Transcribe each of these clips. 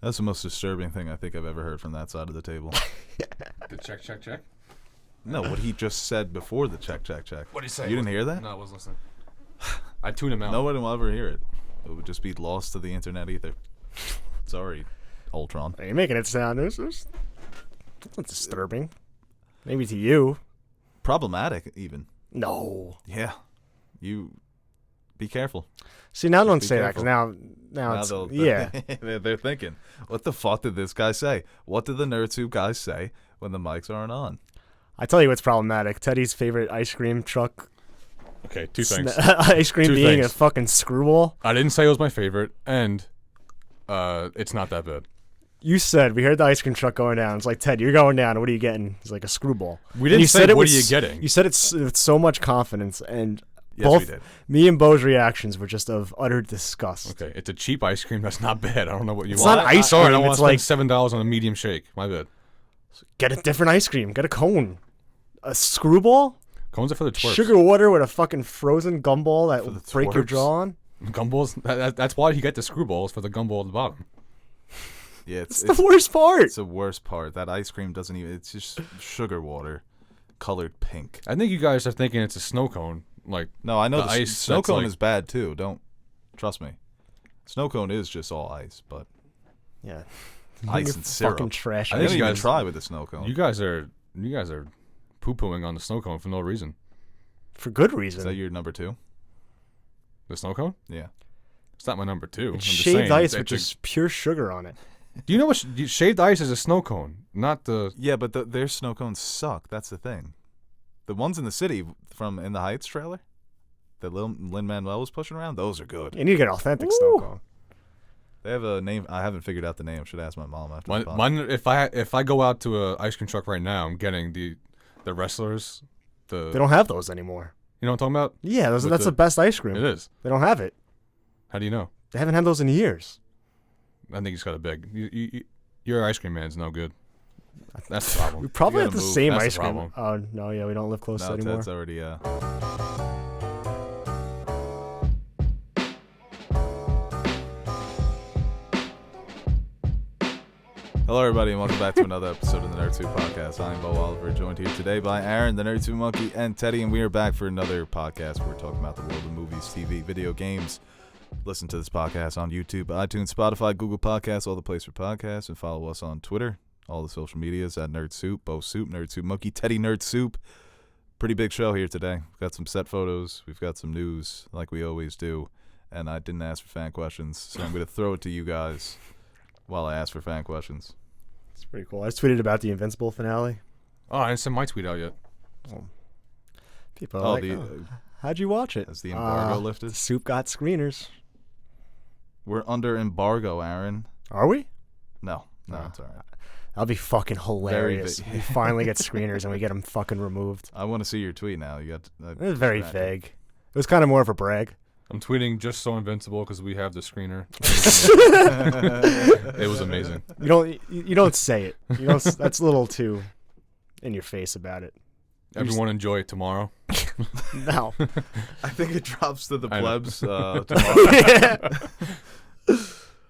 That's the most disturbing thing I think I've ever heard from that side of the table. The check. No, what he just said before the check. What did he say? You didn't hear that? No, I wasn't listening. I tuned him out. Nobody will ever hear it. It would just be lost to the internet ether. Sorry, Ultron. You're making it sound. That's not disturbing. Maybe to you. Problematic, even. No. Yeah. You be careful. See, now don't be say that, careful. because now it's... Yeah. They're thinking, what the fuck did this guy say? What did the Nerd Soup guys say when the mics aren't on? I tell you what's problematic. Teddy's favorite ice cream truck. Okay, two things. Ice cream Two being things. a fucking screwball. I didn't say it was my favorite, and it's not that bad. You said, we heard the ice cream truck going down. It's like, Ted, you're going down. What are you getting? He's like, a screwball. We didn't say, what are you getting? You said it with so much confidence, and Yes, both we did. me and Bo's reactions were just of utter disgust. Okay, it's a cheap ice cream. That's not bad. I don't know what you It's want. not ice Sorry, I cream, don't want it's to like- spend $7 on a medium shake. My bad. Get a different ice cream. Get a cone. A screwball? Cones are for the twerps. Sugar water with a fucking frozen gumball that For will the break your twerps? jaw on? Gumballs. That's why you get the screwballs for the gumball at the bottom. Yeah, It's the worst part. It's the worst part. That ice cream doesn't even. It's just sugar water, colored pink. I think you guys are thinking it's a snow cone. Like, No, I know The the ice snow that's cone like- is bad too. Don't trust me. Snow cone is just all ice, but Yeah. ice You're and syrup. fucking trash. I think didn't you even guys- try with the snow cone. you guys are poo-pooing on the snow cone for no reason. For good Is reason. that your number 2? The snow cone? Yeah. It's not my number 2. It's I'm just shaved saying, ice it's with a- just pure sugar on it. Do you know what shaved ice is? A snow cone, not the. Yeah, but their snow cones suck. That's the thing. The ones in the city from In the Heights trailer that Lin-Manuel was pushing around, those are good. You need to get authentic snow cone. They have a name. I haven't figured out the name. Should ask my mom after the pod. Mine, if I go out to a ice cream truck right now, I'm getting the wrestlers. They don't have those anymore. You know what I'm talking about? Yeah, With that's the- the best ice cream. It is. They don't have it. How do you know? They haven't had those in years. I think he's got a big. Your ice cream man's no good. That's the problem. We probably You have the gotta move. same That's the ice cream. problem. Oh, no, yeah, we don't live close No, anymore. Ted's already. Hello, everybody, and welcome back to another episode of the Nerd Soup Podcast. I'm Bo Oliver, joined here today by Aaron, the Nerd Soup Monkey, and Teddy, and we are back for another podcast where we're talking about the world of movies, TV, video games. Listen to this podcast on YouTube, iTunes, Spotify, Google Podcasts, all the places for podcasts, and follow us on Twitter, all the social medias at Nerd Soup, Bo Soup, Nerd Soup Monkey, Teddy Nerd Soup. Pretty big show here today. We've got some set photos, we've got some news, like we always do, and I didn't ask for fan questions, so I'm going to throw it to you guys while I ask for fan questions. It's pretty cool. I just tweeted about the Invincible finale. Oh, I didn't send my tweet out yet. People are like, how'd you watch it? Has the embargo lifted? Soup got screeners. We're under embargo, Aaron. Are we? No, it's all right. That'll be fucking hilarious. big. We finally get screeners and we get them fucking removed. I want to see your tweet now. You got. It was very vague. It was kind of more of a brag. I'm tweeting just so Invincible because we have the screener. It was amazing. You don't say it. You don't. That's a little too in your face about it. Everyone enjoy it tomorrow. No. I think it drops to the I know. plebs tomorrow.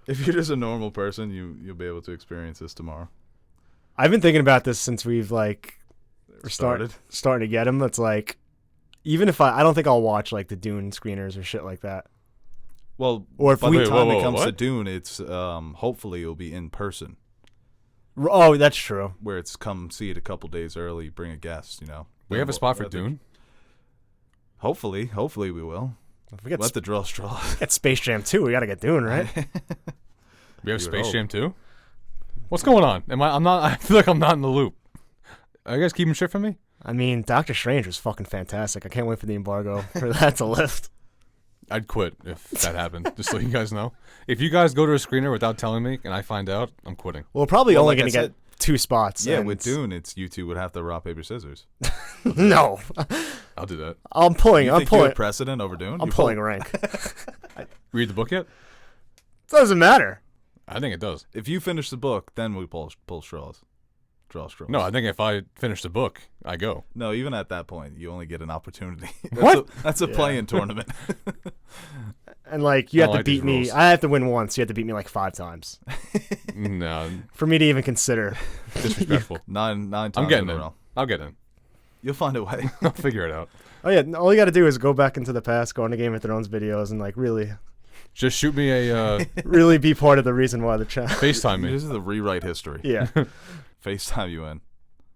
If you're just a normal person, you'll be able to experience this tomorrow. I've been thinking about this since we've Started. starting to get them. That's like, even if I don't think I'll watch like the Dune screeners or shit like that. Well, Or if by we- the time whoa, it comes to what? Dune, it's hopefully it'll be in person, Oh, that's true. where it's come see it a couple days early, bring a guest. We have a spot for Rather- Dune. Hopefully we will. If we get, Let the draw straw. get Space Jam 2, we gotta get Dune, right? We have You would Space hope. Jam 2. What's going on? I'm not. I feel like I'm not in the loop. Are you guys keeping shit from me? I mean, Doctor Strange was fucking fantastic. I can't wait for the embargo for that to lift. I'd quit if that happened. Just so you guys know. If you guys go to a screener without telling me and I find out, I'm quitting. Well, we're probably Well, only like I gonna said- get 2 spots. Yeah, and- with Dune, it's you two would have to rock paper scissors. No, I'll do that. I'm pulling. You I'm think you pulling. have precedent over Dune? I'm You pulling pull- rank. Read the book yet? Doesn't matter. I think it does. If you finish the book, then we pull straws. Draw straws. No, I think if I finish the book, I go. No, even at that point, you only get an opportunity. What? That's a Yeah. play-in tournament. And like, you I have don't to like these beat me. rules. I have to win once. You have to beat me like 5 times. No, for me to even consider. disrespectful. Nine times I'm getting in a in. row. I'll get in. You'll find a way. I'll figure it out. Oh yeah, all you got to do is go back into the past, go into Game of Thrones videos, and like really Just shoot me a really be part of the reason why the channel. FaceTime me. This is the rewrite history. Yeah. FaceTime you in.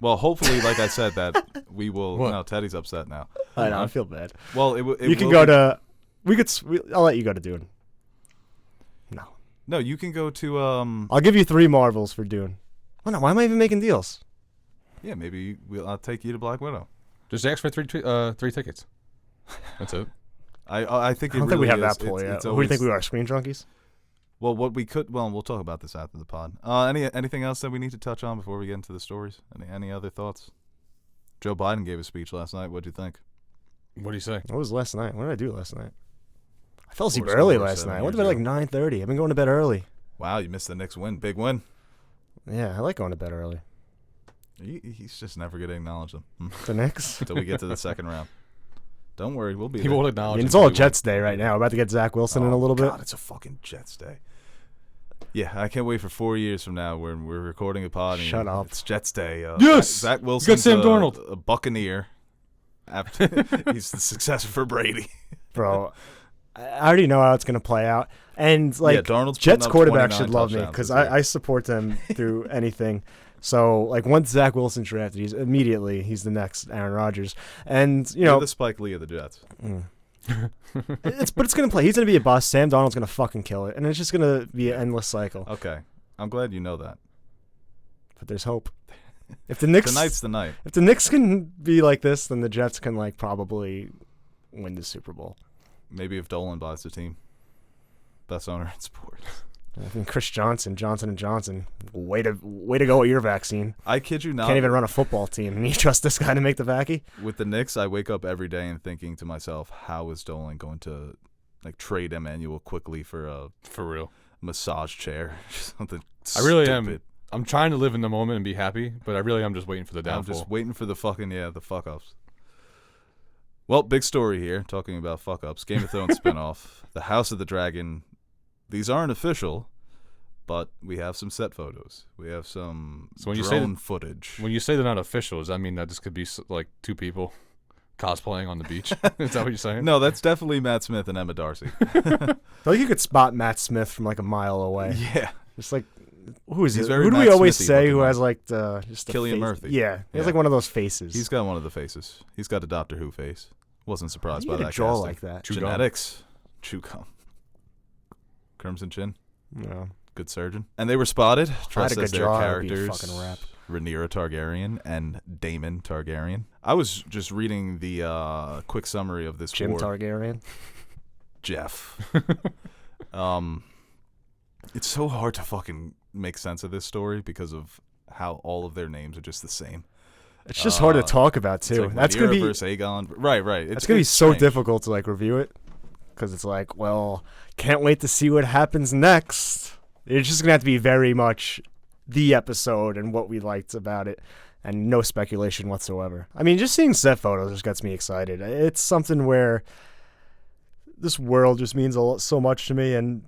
Well, hopefully, like I said, that we will. What? No, Teddy's upset now. I know. I feel bad. Well, You can go to. I'll let you go to Dune. No. No, you can go to. I'll give you 3 Marvels for Dune. Oh no, why am I even making deals? Yeah, maybe I'll take you to Black Widow. Just ask for 3 tickets. That's it. I think I don't it think we really have is. that pull yet. It's Who do you think we are, Screen Junkies? Well, what we could. Well, we'll talk about this after the pod. Anything else that we need to touch on before we get into the stories? Any other thoughts? Joe Biden gave a speech last night. What'd you think? What do you say? What was last night? What did I do last night? I fell asleep Four early scores, last 7 night. I went to years bed like 9:30. I've been going to bed early. Wow, you missed the Knicks win. Big win. Yeah, I like going to bed early. He's just never going to acknowledge them The Knicks. until we get to the second round. Don't worry, we'll be He there. won't I acknowledge. mean, it's until all he Jets Day right now. We're about to get Zach Wilson in a little God, bit. it's a fucking Jets Day. Yeah, I can't wait for 4 years from now when we're recording a pod. And Shut up. It's Jets Day. Yes! Zach Wilson's Sam Darnold. a Buccaneer. After he's the successor for Brady. Bro, I already know how it's going to play out. And, like, Yeah, Darnold's Jets putting up quarterbacks 29 should love me touchdowns because this year. I support them through anything. So, like, once Zach Wilson's drafted, he's the next Aaron Rodgers. And, you You're know, the Spike Lee of the Jets. it's going to play. He's going to be a bust. Sam Darnold's going to fucking kill it. And it's just going to be an endless cycle. Okay, I'm glad you know that. But there's hope. If the Knicks Tonight's the night. If the Knicks can be like this, then the Jets can like probably win the Super Bowl. Maybe if Dolan buys the team. Best owner in sports. I think Chris Johnson & Johnson, way to go with your vaccine. I kid you not. Can't even run a football team, and you trust this guy to make the vaccine? With the Knicks, I wake up every day and thinking to myself, how is Dolan going to trade Emmanuel quickly for a real massage chair? Something I really stupid. am. I'm trying to live in the moment and be happy, but I really am just waiting for the I'm downfall. just waiting for the fuck ups. Well, big story here, talking about fuck ups. Game of Thrones spinoff, The House of the Dragon. These aren't official, but we have some set photos. We have some drone footage. When you say they're not official, does that mean that this could be like 2 people cosplaying on the beach? Is that what you're saying? No, that's definitely Matt Smith and Emma Darcy. Like you could spot Matt Smith from like a mile away. Yeah. Just like, who is He's it? very Who do we Matt always Smithy say looking who like. has like just the Cillian face? Murphy. Yeah, he has Yeah. like one of those faces. He's got one of the faces. He's got a Doctor Who face. Wasn't surprised you by get that a jaw casting. like that. Chew gum. Genetics. Chew gum. Crimson Chin. Yeah. Good surgeon. And they were spotted, If I had dressed a as good their jaw, I would be a characters. fucking rap. Rhaenyra Targaryen and Daemon Targaryen. I was just reading the quick summary of this Jim war. Targaryen. Jeff. It's so hard to fucking make sense of this story because of how all of their names are just the same. It's just hard to talk about It's too. like That's gonna Rhaenyra be versus Aegon. Right. It's gonna be so strange. difficult to like review it because it's like, well, can't wait to see what happens next. It's just gonna have to be very much the episode and what we liked about it, and no speculation whatsoever. I mean, just seeing set photos just gets me excited. It's something where this world just means so much to me, and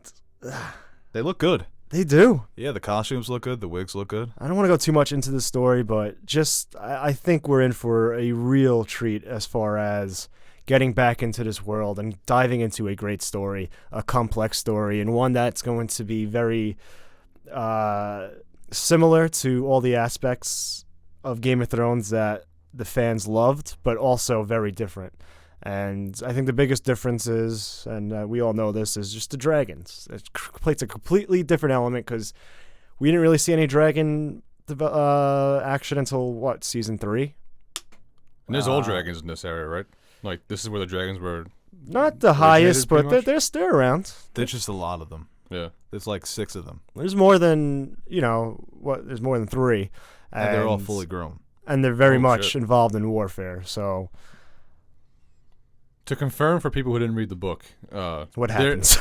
They look good. they do. Yeah, the costumes look good. The wigs look good. I don't want to go too much into the story, but just I think we're in for a real treat as far as getting back into this world and diving into a great story, a complex story, and one that's going to be very similar to all the aspects of Game of Thrones that the fans loved, but also very different. And I think the biggest difference is, and we all know this, is just the dragons. It's a completely different element because we didn't really see any dragon action until, season 3? And there's old dragons in this area, right? Like, this is where the dragons were. Not the Originated highest, pretty but much? they're around. There's just a lot of them. Yeah. There's like 6 of them. There's more than, there's more than 3. And they're all fully grown. And they're very Oh, much shit. involved in warfare, so To confirm for people who didn't read the book, what happens?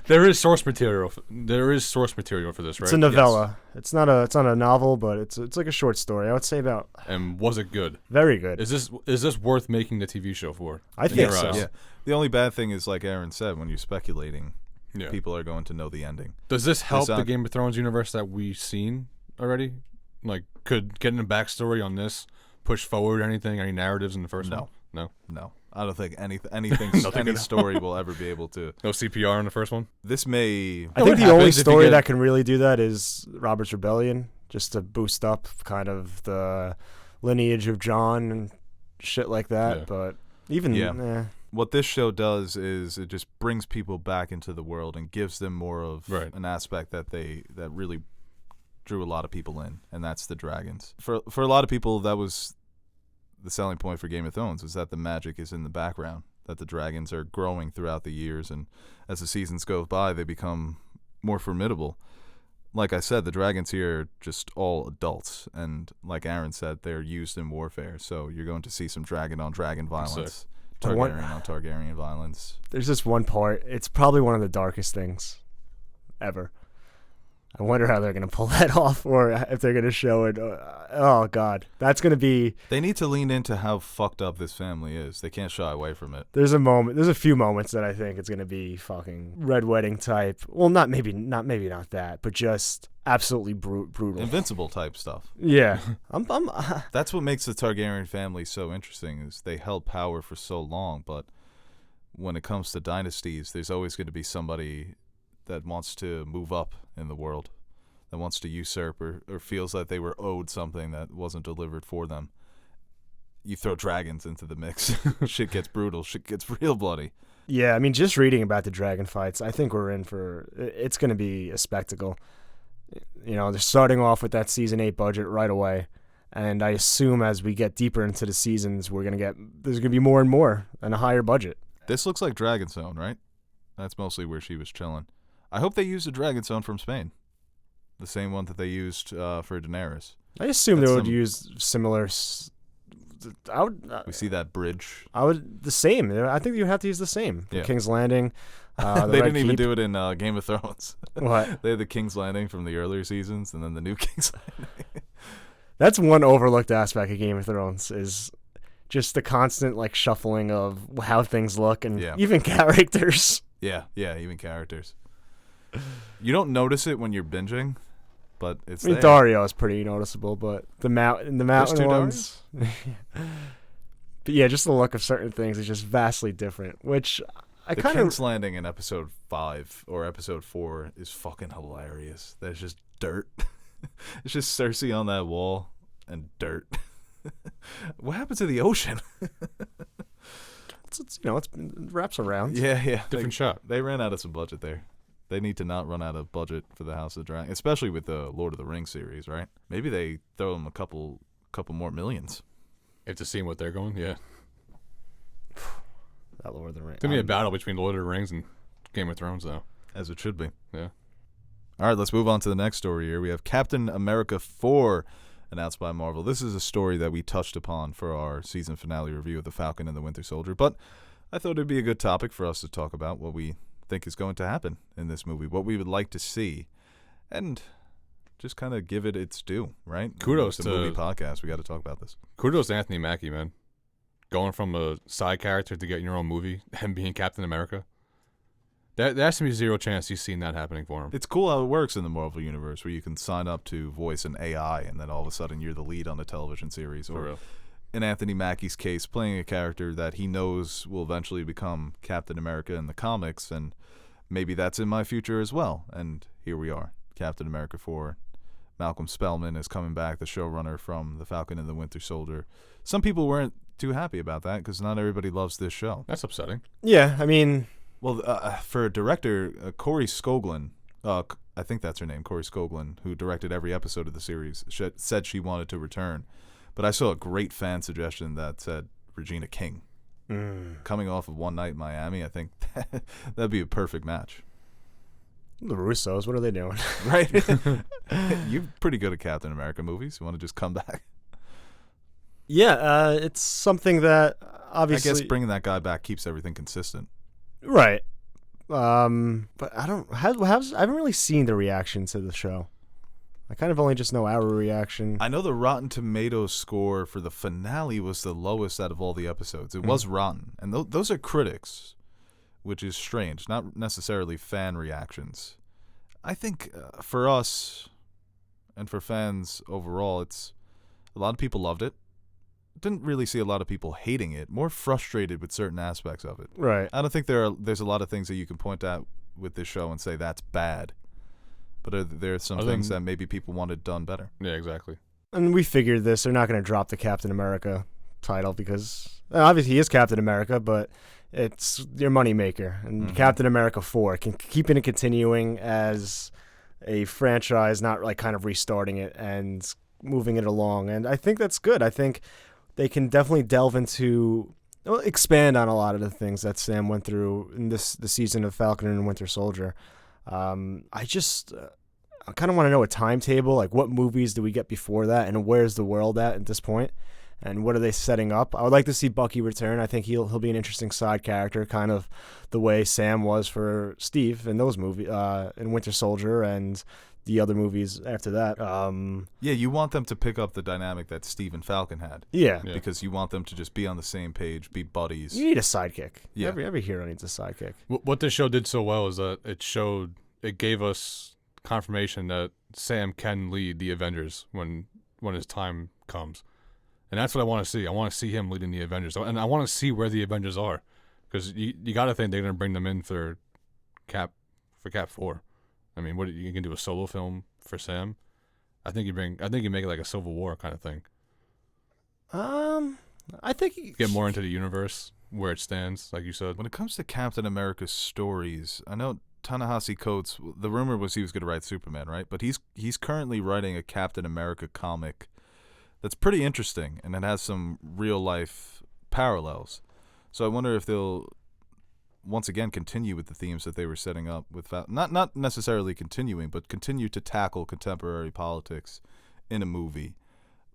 there is source material. There is source material for this, right? It's a novella. It's not a novel, but it's like a short story. I would say about And was it good? very good. Is this worth making the TV show for? I in think your so. eyes? Yeah. The only bad thing is, like Aaron said, when you're speculating, people are going to know the ending. Does this help the Game of Thrones universe that we've seen already? Like, could getting a backstory on this push forward anything, any narratives in the first one? No. I don't think any story will ever be able to. No CPR in the first one? This may... I think the only story that can really do that is Robert's Rebellion, just to boost up kind of the lineage of Jon and shit like that. But even... What this show does is it just brings people back into the world and gives them more of an aspect that really drew a lot of people in, and that's the dragons. For a lot of people, that was the selling point for Game of Thrones, is that the magic is in the background, that the dragons are growing throughout the years, and as the seasons go by, they become more formidable. Like I said, the dragons here are just all adults, and like Aaron said, they're used in warfare, so you're going to see some dragon-on-dragon violence, Targaryen-on-Targaryen violence. There's this one part, it's probably one of the darkest things ever. I wonder how they're going to pull that off, or if they're going to show it. Oh, God. That's going to be... They need to lean into how fucked up this family is. They can't shy away from it. There's a few moments that I think it's going to be fucking Red Wedding type. Well, maybe not that, but just absolutely brutal. Invincible type stuff. Yeah. That's what makes the Targaryen family so interesting, is they held power for so long, but when it comes to dynasties, there's always going to be somebody that wants to move up in the world, that wants to usurp or feels that they were owed something that wasn't delivered for them. You throw dragons into the mix, shit gets brutal, shit gets real bloody. Yeah, I mean, just reading about the dragon fights, I think we're in for... It's going to be a spectacle. You know, they're starting off with that Season 8 budget right away, and I assume as we get deeper into the seasons, there's going to be more and more, and a higher budget. This looks like Dragonstone, right? That's mostly where she was chilling. I hope they used a Dragonstone from Spain. The same one that they used for Daenerys. I assume they would use similar... we see that bridge. The same. I think you have to use the same. Yeah. King's Landing. They didn't even do it in Game of Thrones. What? They had the King's Landing from the earlier seasons, and then the new King's Landing. That's one overlooked aspect of Game of Thrones, is just the constant shuffling of how things look, and even characters. Yeah, even characters. You don't notice it when you're binging, but it's there. Dario is pretty noticeable, but the mountain ones. But yeah, just the look of certain things is just vastly different, which I kind of... King's Landing in episode 5 or episode 4 is fucking hilarious. There's just dirt. It's just Cersei on that wall and dirt. What happened to the ocean? It wraps around. Yeah. Different shot. They ran out of some budget there. They need to not run out of budget for the House of Dragon, especially with the Lord of the Rings series, right? Maybe they throw them a couple more millions. If to see what they're going, yeah. That Lord of the Rings. It's going to be a battle between Lord of the Rings and Game of Thrones, though. As it should be. Yeah. All right, let's move on to the next story here. We have Captain America 4 announced by Marvel. This is a story that we touched upon for our season finale review of The Falcon and the Winter Soldier, but I thought it'd be a good topic for us to talk about what we think is going to happen in this movie, what we would like to see, and just kind of give it its due, right? Kudos to to movie podcast. We got to talk about this. Kudos to Anthony Mackie, man. Going from a side character to getting your own movie and being Captain America. There has to be zero chance he's seen that happening for him. It's cool how it works in the Marvel Universe, where you can sign up to voice an AI, and then all of a sudden you're the lead on a television series. For real. In Anthony Mackie's case, playing a character that he knows will eventually become Captain America in the comics, and maybe that's in my future as well. And here we are, Captain America 4. Malcolm Spellman is coming back, the showrunner from The Falcon and the Winter Soldier. Some people weren't too happy about that because not everybody loves this show. That's upsetting. Yeah, I mean... Well, for director Corey Scoglin, I think that's her name, Corey Scoglin, who directed every episode of the series, said she wanted to return. But I saw a great fan suggestion that said Regina King. Coming off of One Night in Miami, I think that'd be a perfect match. The Russos, what are they doing? Right? You're pretty good at Captain America movies. You want to just come back? Yeah, it's something that obviously... I guess bringing that guy back keeps everything consistent. Right. But I haven't really seen the reaction to the show. I kind of only just know our reaction. I know the Rotten Tomatoes score for the finale was the lowest out of all the episodes. It was rotten. And those are critics. which is strange. Not necessarily fan reactions. I think for us and for fans overall, it's a lot of people loved it. Didn't really see a lot of people hating it. More frustrated with certain aspects of it. Right. I don't think there's a lot of things that you can point at with this show and say that's bad. But there are some things that maybe people wanted done better. Yeah, exactly. And we figured this. They're not going to drop the Captain America title because obviously he is Captain America, but it's your moneymaker. And Captain America 4 can keep it continuing as a franchise, not like kind of restarting it and moving it along. And I think that's good. I think they can definitely delve into, expand on a lot of the things that Sam went through in the season of Falcon and Winter Soldier. I kind of want to know a timetable, like what movies do we get before that, and where's the world at this point, and what are they setting up? I would like to see Bucky return. I think he'll be an interesting side character, kind of the way Sam was for Steve in those movies, in Winter Soldier and the other movies after that. Yeah, you want them to pick up the dynamic that Steve and Falcon had. Yeah. Because you want them to just be on the same page, be buddies. You need a sidekick. Yeah. Every hero needs a sidekick. What this show did so well is that it gave us confirmation that Sam can lead the Avengers when his time comes. And that's what I want to see. I want to see him leading the Avengers. And I want to see where the Avengers are. Because you got to think they're going to bring them in for Cap 4. I mean, what you can do a solo film for Sam? I think you make it like a Civil War kind of thing. I think Get more into the universe where it stands, like you said. When it comes to Captain America's stories, I know Ta-Nehisi Coates, the rumor was he was going to write Superman, right? But he's currently writing a Captain America comic that's pretty interesting, and it has some real-life parallels. So I wonder if they'll, once again, continue with the themes that they were setting up with not necessarily continuing, but continue to tackle contemporary politics in a movie.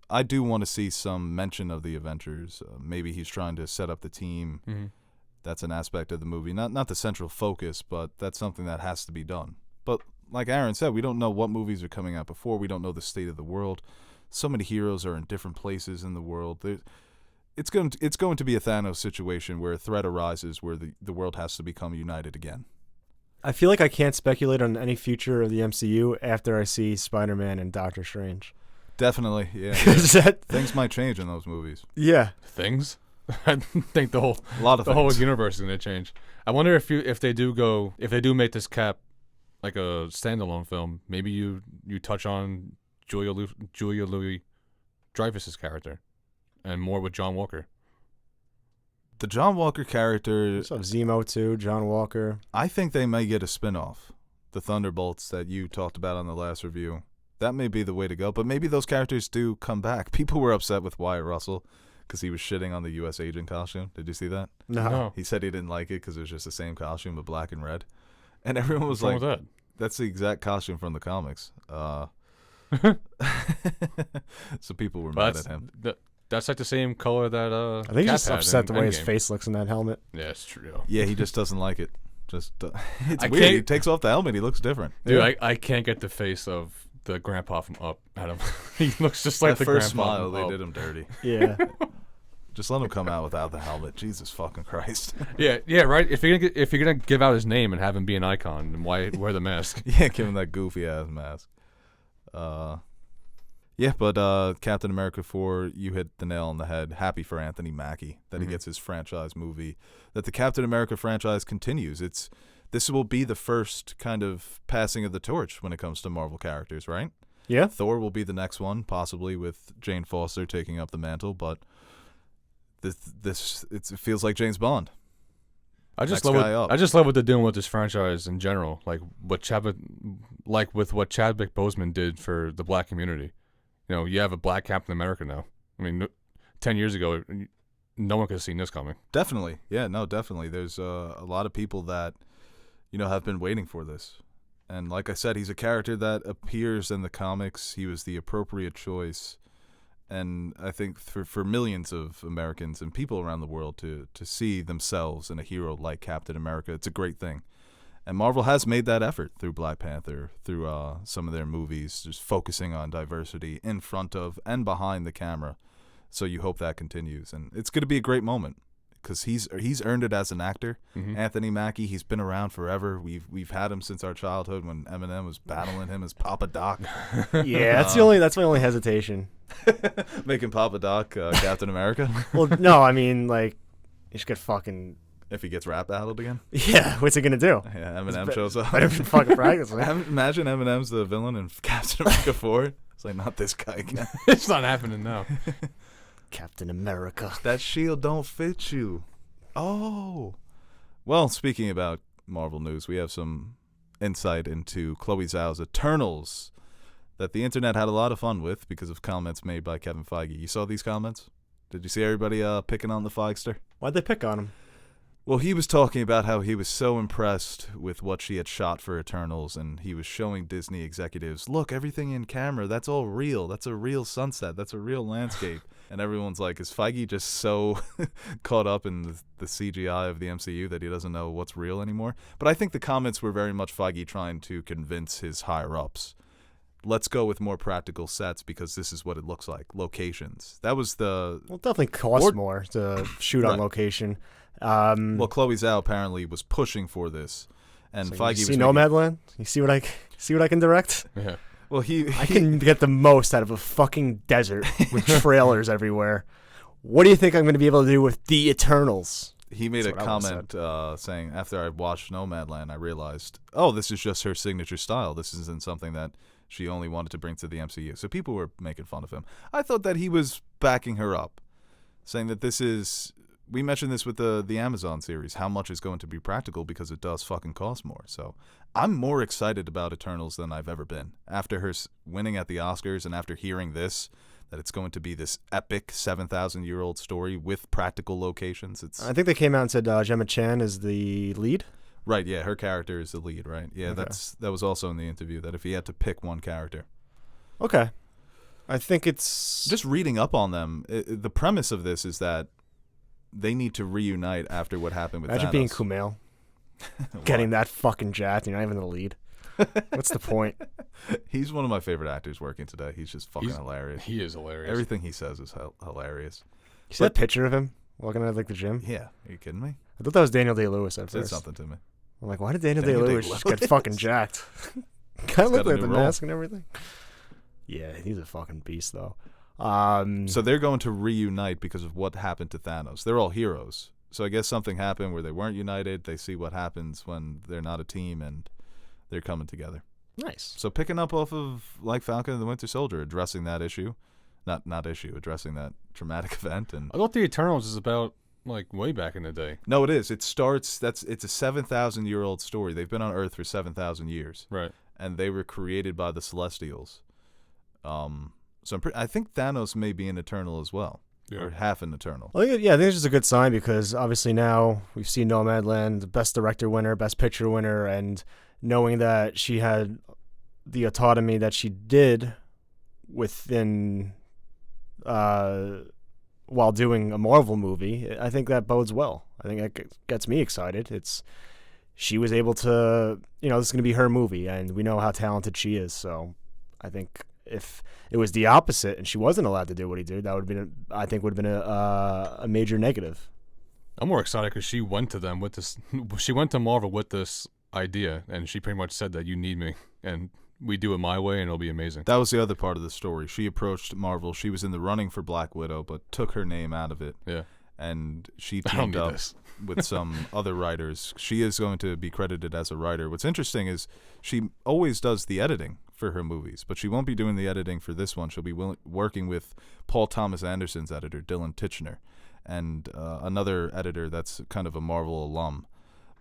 I do want to see some mention of the Avengers. Maybe he's trying to set up the team. Mm-hmm. That's an aspect of the movie. Not the central focus, but that's something that has to be done. But like Aaron said, we don't know what movies are coming out before. We don't know the state of the world. So many heroes are in different places in the world. It's going to be a Thanos situation where a threat arises where the world has to become united again. I feel like I can't speculate on any future of the MCU after I see Spider-Man and Doctor Strange. Definitely, yeah. Things might change in those movies. Yeah. Things? I think the whole universe is going to change. I wonder if they do make this Cap like a standalone film, maybe you touch on Julia Louis-Dreyfus's character and more with John Walker. The John Walker character, So Zemo too, John Walker. I think they may get a spin-off. The Thunderbolts that you talked about on the last review. That may be the way to go, but maybe those characters do come back. People were upset with Wyatt Russell because he was shitting on the U.S. agent costume. Did you see that? No. He said he didn't like it because it was just the same costume but black and red. And everyone was like, that's the exact costume from the comics. So people were mad at him. That's like the same color that I think Cap he's just upset the way his Endgame. face looks in that helmet. Yeah, it's true. Yeah, he just doesn't like it. It's weird. He takes off the helmet. He looks different. Dude, yeah. I can't get the face of the grandpa from Up at him. He looks just like that the first grandpa smile. from They Up. did him dirty. Yeah. Just let him come out without the helmet. Jesus fucking Christ. Yeah, right. If you're gonna give out his name and have him be an icon, then why wear the mask? Yeah, give him that goofy ass mask. Yeah, but Captain America 4, you hit the nail on the head. Happy for Anthony Mackie that he gets his franchise movie. That the Captain America franchise continues. This will be the first kind of passing of the torch when it comes to Marvel characters, right? Yeah. Thor will be the next one, possibly with Jane Foster taking up the mantle, but it feels like James Bond. I just love what they're doing with this franchise in general, like with what Chadwick Boseman did for the black community. You know, you have a black Captain America now. I mean, 10 years ago, no one could have seen this coming. Definitely. Yeah, no, definitely. There's a lot of people that, have been waiting for this. And like I said, he's a character that appears in the comics. He was the appropriate choice. And I think for millions of Americans and people around the world to see themselves in a hero like Captain America, it's a great thing. And Marvel has made that effort through Black Panther, through some of their movies, just focusing on diversity in front of and behind the camera. So you hope that continues. And it's going to be a great moment. because he's earned it as an actor. Mhm. Anthony Mackie, he's been around forever. We've had him since our childhood when Eminem was battling him as Papa Doc, Yeah, that's my only hesitation. making Papa Doc Captain America. Well, no, I mean, like, you should get fucking... If he gets rap battled again, Yeah, what's he gonna do? yeah, Eminem shows up. Better than fucking practice. Imagine Eminem's the villain in Captain America 4. It's like, not this guy again. It's not happening now. Captain America. That shield don't fit you. Oh. Well, speaking about Marvel news, we have some insight into Chloe Zhao's Eternals that the internet had a lot of fun with because of comments made by Kevin Feige. You saw these comments? Did you see everybody picking on the Feigster? Why'd they pick on him? Well, he was talking about how he was so impressed with what she had shot for Eternals, and he was showing Disney executives, look, everything in camera, that's all real. That's a real sunset. That's a real landscape. And everyone's like, is Feige just so caught up in the CGI of the MCU that he doesn't know what's real anymore? But I think the comments were very much Feige trying to convince his higher-ups. Let's go with more practical sets because this is what it looks like. Locations. That was the... Well, it definitely costs more to shoot on Right. location. Well, Chloe Zhao apparently was pushing for this, and So Feige you was see making- Nomadland? You see what I can direct? Yeah. Well, I can get the most out of a fucking desert with trailers everywhere. What do you think I'm going to be able to do with the Eternals? he made That's a what I would've comment saying, after I watched Nomadland, I realized, oh, this is just her signature style. This isn't something that she only wanted to bring to the MCU. So people were making fun of him. I thought that he was backing her up, saying that this is... We mentioned this with the Amazon series, how much is going to be practical because it does fucking cost more. So I'm more excited about Eternals than I've ever been. After her winning at the Oscars and after hearing this, that it's going to be this epic 7,000-year-old story with practical locations. It's I think they came out and said Gemma Chan is the lead. right, yeah, her character is the lead, right? Yeah, Okay. that was also in the interview, that if he had to pick one character. Okay. I think it's... Just reading up on them, the premise of this is that they need to reunite after what happened with Imagine Thanos. being Kumail. Getting that fucking jacked. You're not even the lead. What's the point? He's one of my favorite actors working today. He's just fucking He's- hilarious. He is hilarious. Everything he says is hilarious. You see that picture of him walking out of like the gym? Yeah, are you kidding me? I thought that was Daniel Day-Lewis at It did first. something to me. I'm like, why did Daniel Daniel Day-Lewis just get Day-Lewis. fucking jacked? Kind He's of look got a like the new role. mask and everything. Yeah, he's a fucking beast though. So they're going to reunite because of what happened to Thanos. They're all heroes. So I guess something happened where they weren't united. They see what happens when they're not a team, and they're coming together. Nice. So picking up off of like Falcon and the Winter Soldier, addressing that issue, addressing that traumatic event, and I thought the Eternals is about like way back in the day. no, it is. It starts. It's a 7,000-year-old story. They've been on Earth for 7,000 years, Right. and they were created by the Celestials. So I think Thanos may be an Eternal as well, or half an Eternal. Well, I think it's just a good sign because obviously now we've seen Nomadland, the Best Director winner, Best Picture winner, and knowing that she had the autonomy that she did within while doing a Marvel movie, I think that bodes well. I think that gets me excited. She was able to, this is going to be her movie, and we know how talented she is. So I think if it was the opposite and she wasn't allowed to do what he did, that would have been a major negative. I'm more excited because she went to them with this. She went to Marvel with this idea, and she pretty much said that you need me, and we do it my way, and it'll be amazing. That was the other part of the story. She approached Marvel. She was in the running for Black Widow, but took her name out of it. Yeah. And she I don't teamed need up this. with some other writers. She is going to be credited as a writer. What's interesting is she always does the editing for her movies, but she won't be doing the editing for this one. She'll be working with Paul Thomas Anderson's editor, Dylan Titchener, and another editor that's kind of a Marvel alum.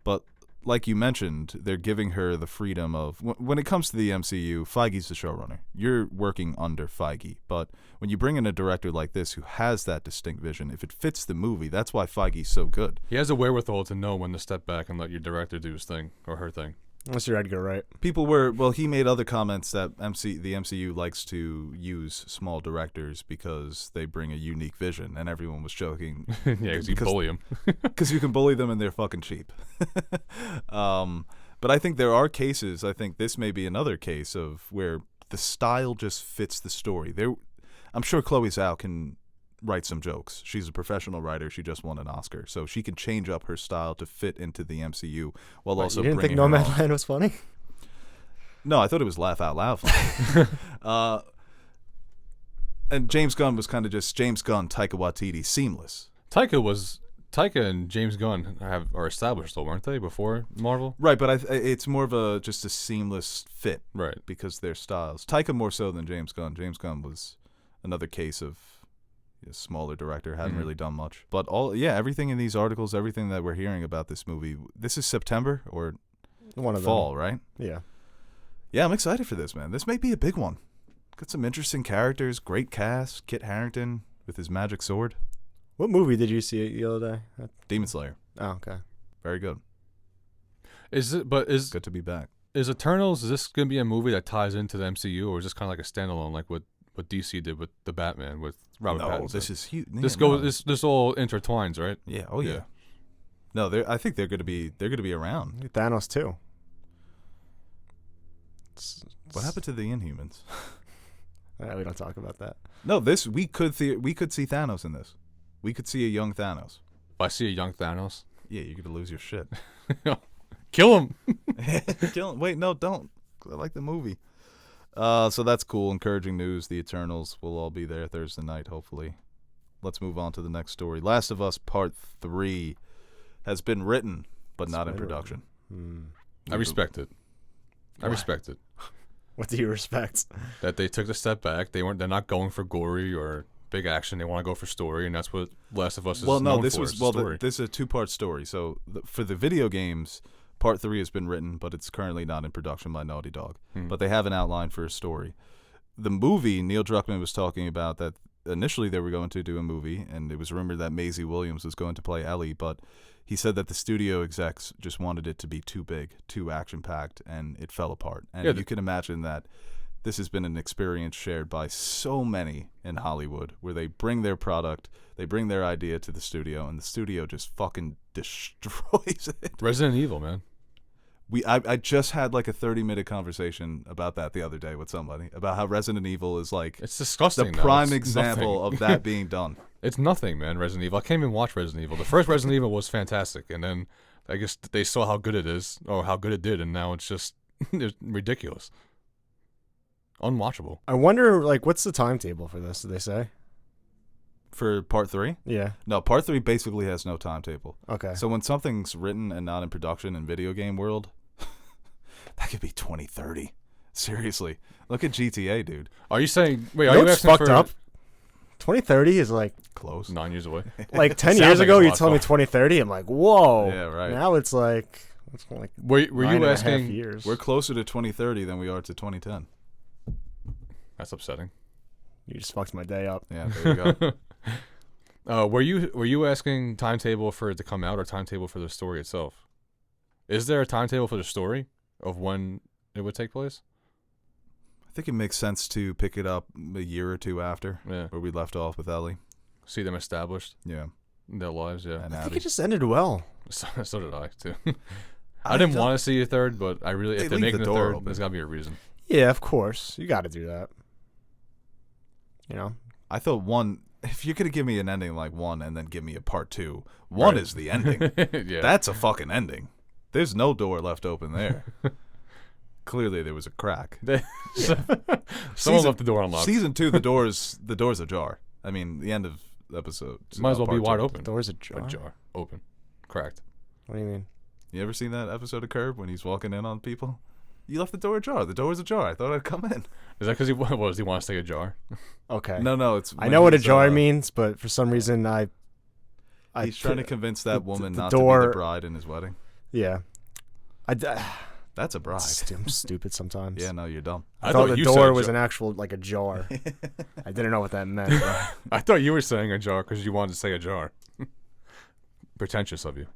But like you mentioned, they're giving her the freedom of, when it comes to the MCU, Feige's the showrunner. You're working under Feige. But when you bring in a director like this who has that distinct vision, if it fits the movie, that's why Feige's so good. He has a wherewithal to know when to step back and let your director do his thing or her thing. Unless you're Edgar Wright. He made other comments that the MCU likes to use small directors because they bring a unique vision, and everyone was joking. Yeah, because you bully him. Because you can bully them and they're fucking cheap. But I think there are cases, I think this may be another case of where the style just fits the story. I'm sure Chloe Zhao can write some jokes. She's a professional writer. She just won an Oscar, so she can change up her style to fit into the MCU while also you didn't think bringing her Nomadland was funny? No, I thought it was laugh out loud funny. And James Gunn was kind of just James Gunn, Taika Waititi, seamless. Taika and James Gunn are established though, weren't they, before Marvel? Right, but it's more of just a seamless fit, right? Because their styles. Taika more so than James Gunn. James Gunn was another case of a smaller director, hadn't really done much. But everything in these articles, everything that we're hearing about this movie, this is September or One of fall, them. right? Yeah. Yeah, I'm excited for this, man. This may be a big one. Got some interesting characters, great cast. Kit Harington with his magic sword. What movie did you see the other day? Demon Slayer. Oh, okay. Very good. Is Good to be back. Is Eternals, is this going to be a movie that ties into the MCU, or is this kind of like a standalone, like what DC did with the Batman with Robert Pattinson? No, this is huge. This all intertwines, right? Yeah. Oh yeah. No, I think they're going to be around. Thanos too. What happened to the Inhumans? We don't talk about that. No, we could see Thanos in this. We could see a young Thanos. If I see a young Thanos, Yeah, you're gonna lose your shit. kill him. Kill him. Wait, no, don't. I like the movie. So that's cool. Encouraging news. The Eternals will all be there Thursday night, hopefully. Let's move on to the next story. Last of Us Part 3 has been written, but not in production. I respect it. I respect it. What do you respect? That they took a step back. They're not going for gory or big action. They want to go for story, and that's what Last of Us is known for. This is a two-part story. So for the video games, Part 3 has been written, but it's currently not in production by Naughty Dog. But they have an outline for a story. The movie, Neil Druckmann was talking about that initially they were going to do a movie, and it was rumored that Maisie Williams was going to play Ellie, but he said that the studio execs just wanted it to be too big, too action-packed, and it fell apart. And you can imagine that this has been an experience shared by so many in Hollywood, where they bring their product, they bring their idea to the studio, and the studio just fucking destroys it. Resident Evil, man. I just had like a 30-minute conversation about that the other day with somebody, about how Resident Evil is like It's disgusting. the prime example of that being done. It's nothing, man. Resident Evil. I can't even watch Resident Evil. The first Resident Evil was fantastic, and then I guess they saw how good it is, or how good it did, and now it's just it's ridiculous, unwatchable. I wonder, like, what's the timetable for this? Did they say? For Part 3? Yeah. No, Part 3 basically has no timetable. Okay. So when something's written and not in production in video game world, that could be 2030. Seriously. Look at GTA, dude. Are you saying? Wait, You are know you what's asking fucked for up? 2030 is like Close. 9 years away? like 10 Sounds years like ago. it's You lost told me off. 2030. I'm like, whoa. Yeah, right. Now it's like Were you 9.5 asking? years. We're closer to 2030 than we are to 2010. That's upsetting. You just fucked my day up. Yeah, there you go. Were you asking timetable for it to come out or timetable for the story itself? Is there a timetable for the story of when it would take place? I think it makes sense to pick it up a year or two after Yeah. where we left off with Ellie. See them established Yeah. in their lives. Yeah. And I think Abby. it just ended well. So did I too. I didn't want to see a third, but I really, They if they're leave making the a door third, open. there's got to be a reason. Yeah, of course. You got to do that. You know? I thought one, if you're going to give me an ending like one and then give me a part two, one Right. is the ending. Yeah. That's a fucking ending. There's no door left open there. Clearly there was a crack. Someone left the door unlocked. Season 2, the door's ajar. I mean, the end of the episode. Might as well be part wide 2. open. Door's ajar. Ajar. Open. Cracked. What do you mean? You ever seen that episode of Curb when he's walking in on people? You left the door ajar. The door was ajar. I thought I'd come in. Is that because he does he want to stay ajar? Okay. No, it's. I when know what he's, ajar means, but for some reason He's trying to convince that woman the not to door- be the bride in his wedding. Yeah. That's a bride. I'm stupid sometimes. Yeah, no, you're dumb. I thought the you door said was jar. an actual, like, a jar. I didn't know what that meant. I thought you were saying ajar because you wanted to say ajar. Pretentious of you.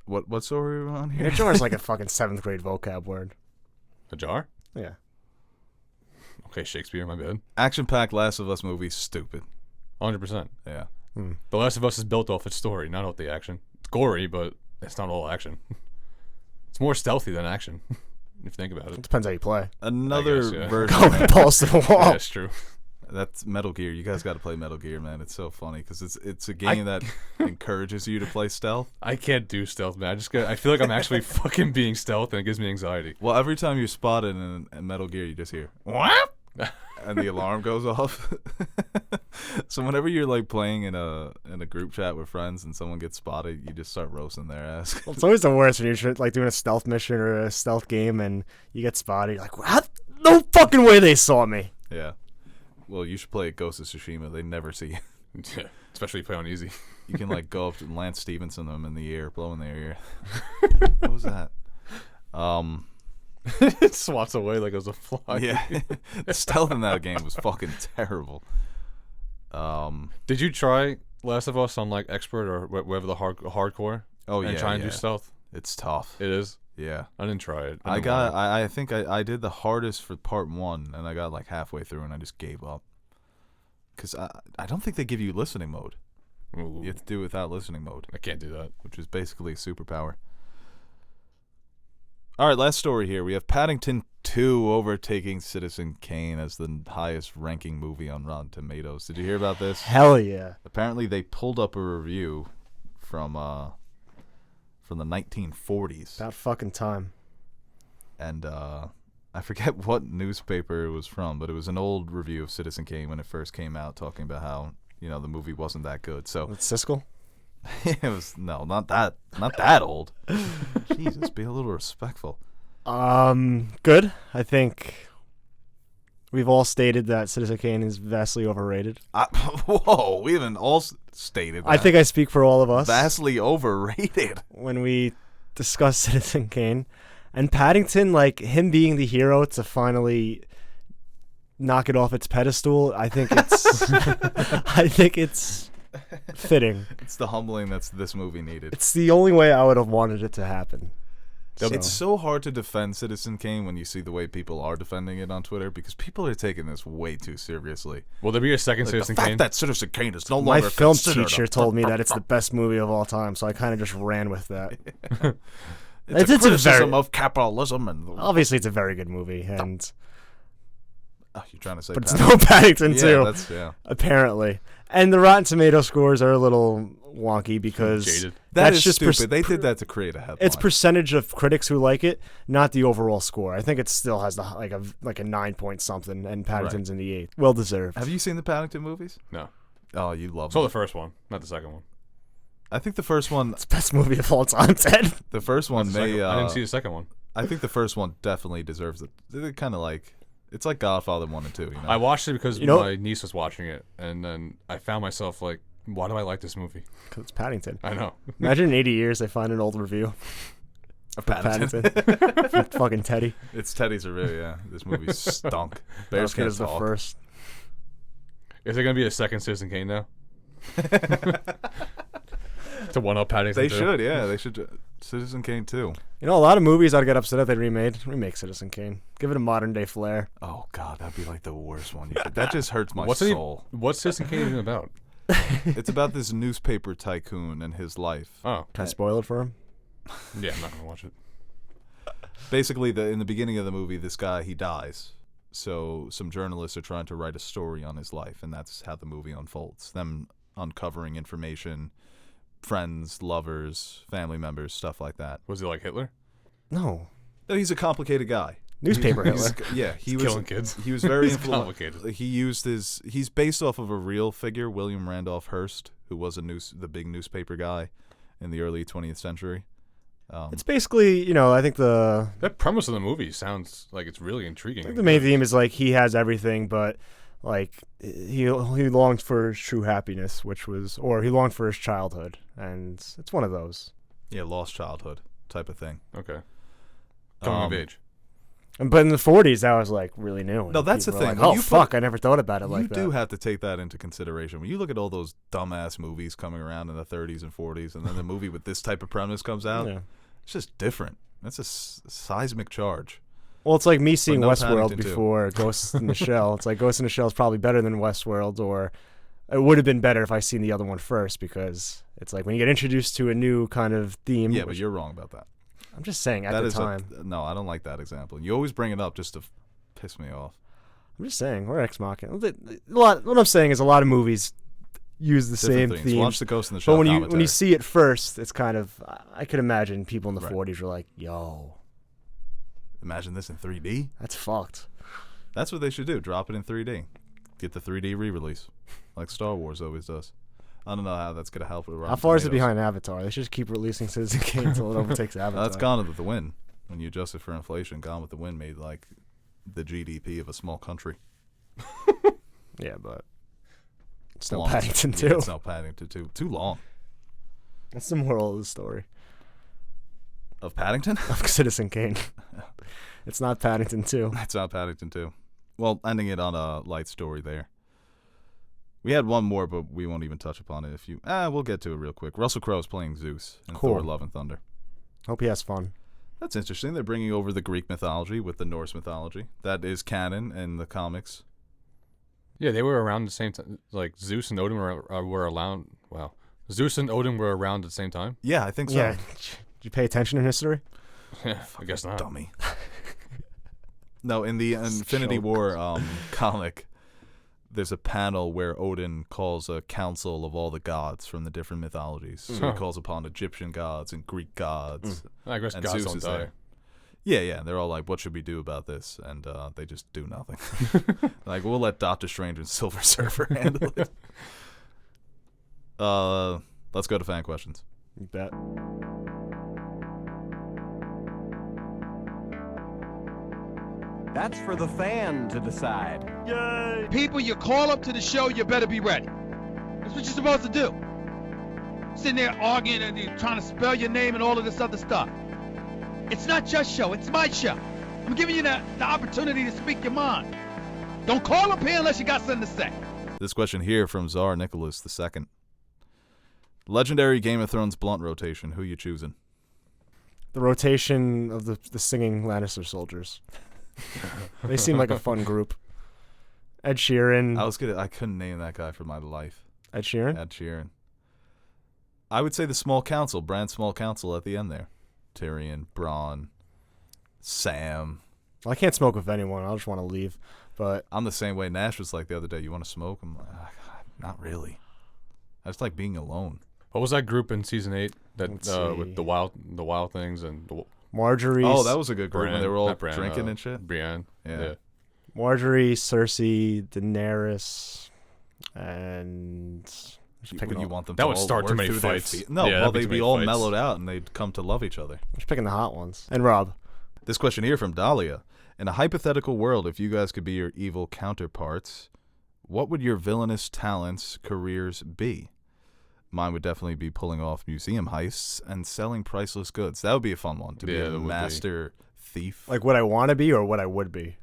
What story are we on here? Ajar is like a fucking 7th grade vocab word. Ajar? Yeah. Okay, Shakespeare, my bad. Action-packed Last of Us movie, stupid. 100%. Yeah. The Last of Us is built off its story, not off the action. It's gory, but it's not all action. It's more stealthy than action, if you think about It it. depends how you play. Another I guess, yeah. version. Going balls to the wall. Yeah, that's true. That's Metal Gear. You guys got to play Metal Gear, man. It's so funny because it's a game that encourages you to play stealth. I can't do stealth, man. I feel like I'm actually fucking being stealth, and it gives me anxiety. Well, every time you're spotted in Metal Gear, you just hear "whap," and the alarm goes off. So whenever you're like playing in a group chat with friends and someone gets spotted, you just start roasting their ass. Well, it's always the worst when you're like doing a stealth mission or a stealth game and you get spotted. You're like, what? No fucking way they saw me. Yeah. Well, you should play Ghost of Tsushima. They never see you. Yeah, especially if you play on easy. You can like go up and Lance Stevenson them in the ear, blow in their ear. What was that? It swats away like it was a fly. Yeah. The stealth in that game was fucking terrible. Did you try Last of Us on like expert or whatever the hardcore? Oh yeah. And try and yeah. do stealth. It's tough. It is. Yeah. I didn't try it. I think I did the hardest for part 1, and I got like halfway through, and I just gave up. Because I don't think they give you listening mode. Ooh. You have to do it without listening mode. I can't do that. Which is basically a superpower. All right, last story here. We have Paddington 2 overtaking Citizen Kane as the highest ranking movie on Rotten Tomatoes. Did you hear about this? Hell yeah. Apparently they pulled up a review from the 1940s. About fucking time. And I forget what newspaper it was from, but it was an old review of Citizen Kane when it first came out, talking about how, the movie wasn't that good. So It's Siskel? it was not that old. Jesus, be a little respectful. Good. I think we've all stated that Citizen Kane is vastly overrated. Whoa, we haven't all stated that. I think I speak for all of us Vastly overrated. when we discuss Citizen Kane. And Paddington, like him being the hero to finally knock it off its pedestal, I think it's fitting. It's the humbling that's this movie needed. It's the only way I would have wanted it to happen. It's so hard to defend Citizen Kane when you see the way people are defending it on Twitter, because people are taking this way too seriously. Will there be a second Citizen the fact Kane? that Citizen Kane is no My longer film considered teacher a- told me that it's the best movie of all time, so I kind of just ran with that. It's a criticism of capitalism and Obviously, it's a very good movie, and you're trying to say, but it's no Paddington too. Apparently, and the Rotten Tomato scores are a little wonky because Jaded. That's just stupid. They did that to create a headline. it's percentage of critics who like it, not the overall score. I think it still has like a 9 point something, and Paddington's in the 8th. Well deserved. Have you seen the Paddington movies? No. Oh, you love So them. the first one, not the second one. I think the first one. It's the best movie of all time, Ted. The first one Not the second may. one. I didn't see the second one. I think the first one definitely deserves it. They're kind of like, it's like Godfather 1 and 2. I watched it because You know- my niece was watching it, and then I found myself like, why do I like this movie? Because it's Paddington. I know. Imagine in 80 years they find an old review of of Paddington. Paddington. Fucking Teddy. It's Teddy's review. Yeah, this movie stunk. Bears As good can't as the talk. first. Is there gonna be a second Citizen Kane now? To one up Paddington. They too? should. Yeah, they should. Citizen Kane 2. You know, a lot of movies I'd get upset if they remake Citizen Kane. Give it a modern day flair. Oh God, that'd be like the worst one. That just hurts my What's soul. What's Citizen Kane even about? It's about this newspaper tycoon and his life. Oh, Can I spoil it for him? yeah, I'm not gonna watch it. Basically, in the beginning of the movie, this guy, he dies. So some journalists are trying to write a story on his life, and that's how the movie unfolds. Them uncovering information, friends, lovers, family members, stuff like that. Was he like Hitler? No. No, he's a complicated guy. Newspaper Hitler. Yeah, he was Killing kids. He was very He's influential. complicated. He's based off of a real figure, William Randolph Hearst, who was the big newspaper guy in the early 20th century. It's basically, I think That premise of the movie sounds like it's really intriguing. the main theme is like he has everything, but like he longed for his true happiness, or he longed for his childhood, and it's one of those. Yeah, lost childhood type of thing. Okay. Coming of age. But in the 40s, that was like really new. No, that's the People were thing. Like, When oh you fuck! I never thought about it like You that. do have to take that into consideration. When you look at all those dumbass movies coming around in the 30s and 40s, and then the movie with this type of premise comes out, Yeah. it's just different. That's a seismic charge. Well, it's like me seeing no Westworld Paddington too. before Ghost in the Shell. It's like Ghost in the Shell is probably better than Westworld, or it would have been better if I seen the other one first, because it's like when you get introduced to a new kind of theme. Yeah, but you're wrong about that. I'm just saying at That the is time. no, I don't like that example. You always bring it up just to piss me off. I'm just saying, or Ex Machina. What I'm saying is a lot of movies use the Different same things. themes. Watch the Ghost in the Shell But when commentary. you see it first, it's kind of, I could imagine people in the Right. 40s were like, yo, Imagine this in 3D. that's fucked. That's what they should do. Drop it in 3D. Get the 3D re-release, like Star Wars always does. I don't know how that's gonna help with Rotten How far is it Tomatoes. behind Avatar? They should just keep releasing Citizen Kane until it overtakes Avatar. That's Gone with the Wind. When you adjust it for inflation, Gone with the Wind made like the GDP of a small country. Yeah, but it's no Long. Paddington Yeah, 2. it's no Paddington 2. Too long. That's the moral of the story Of Paddington? of Citizen Kane. It's not Paddington 2. It's not Paddington 2. Well, ending it on a light story there. We had one more, but we won't even touch upon it. We'll get to it real quick. Russell Crowe is playing Zeus in Cool. Thor: Love and Thunder. Hope he has fun. That's interesting. They're bringing over the Greek mythology with the Norse mythology. That is canon in the comics. Yeah, they were around the same time. Like Zeus and Odin were around. Wow, Zeus and Odin were around at the same time. Yeah, I think so. Yeah. Did you pay attention in history? Yeah, I guess not. Dummy. No, in the Infinity joke. War comic, there's a panel where Odin calls a council of all the gods from the different mythologies. So he calls upon Egyptian gods and Greek gods. I guess And gods Zeus don't is die. there. Yeah. They're all like, what should we do about this? And they just do nothing. Like, we'll let Doctor Strange and Silver Surfer handle it. Let's go to fan questions. You bet. That's for the fan to decide. People you call up to the show, you better be ready. That's what you're supposed to do. Sitting there arguing and you're trying to spell your name and all of this other stuff. It's not your show, it's my show. I'm giving you the opportunity to speak your mind. Don't call up here unless you got something to say. This question here from Tsar Nicholas II. Legendary Game of Thrones blunt rotation. Who you choosing? The rotation of the singing Lannister soldiers. They seem like a fun group. Ed Sheeran. I couldn't name that guy for my life. Ed Sheeran? Ed Sheeran. I would say the small council, Bran's small council at the end there. Tyrion, Bronn, Sam. Well, I can't smoke with anyone. I just want to leave. But I'm the same way. Nash was like the other day, you want to smoke? I'm like, not really. I just like being alone. What was that group in season 8 that Let's with see. the wild things and Marjorie. Oh, that was a good group when Bran, they were all not Bran, drinking and shit. Brienne. Yeah. Marjorie, Cersei, Daenerys, and just picking, You want them That to would all start too work many through their fights. No, Yeah, well, that'd be they'd too be many all fights. mellowed out and they'd come to love each other. just picking the hot ones. And Rob. This question here from Dahlia. In a hypothetical world, if you guys could be your evil counterparts, what would your villainous talents, careers be? Mine would definitely be pulling off museum heists and selling priceless goods. That would be a fun one, to be Yeah, a that would be. master thief. Like what I want to be or what I would be?